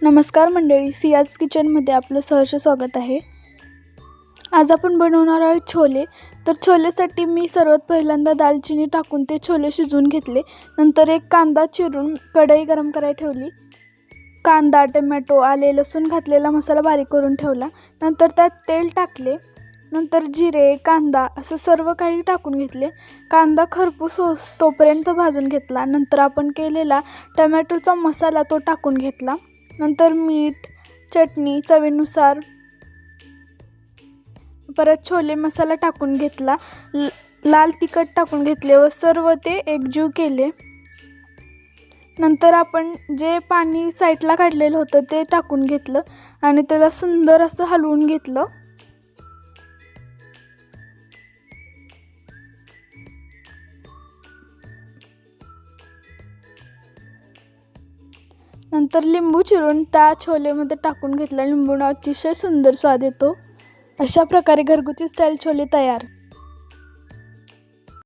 नमस्कार मंडळी, सियाज किचनमध्ये आपलं सहर्ष स्वागत आहे। आज आपण बनवणार आहोत छोले। तर छोलेसाठी मी सर्वात पहिल्यांदा दालचिनी टाकून ते छोले शिजवून घेतले। नंतर एक कांदा चिरून कढई गरम करायला ठेवली। कांदा, टोमॅटो, आले, लसूण घातलेला मसाला बारीक करून ठेवला। नंतर त्यात तेल टाकले। नंतर जिरे, कांदा असं सर्व काही टाकून घेतले। कांदा खरपूस तोपर्यंत भाजून घेतला। नंतर आपण केलेला टोमॅटोचा मसाला तो टाकून घेतला। नंतर मीठ, चटणी चवीनुसार, परत छोले मसाला टाकून घेतला। लाल तिखट टाकून घेतले व सर्व ते एकजीव केले। नंतर आपण जे पाणी साईडला काढलेलं होतं ते टाकून घेतलं आणि त्याला सुंदर असं हलवून घेतलं। नंतर लिंबू चिरून त्या छोलेमध्ये टाकून घेतला। लिंबूने अतिशय सुंदर स्वाद येतो। अशा प्रकारे घरगुती स्टाईल छोले तयार।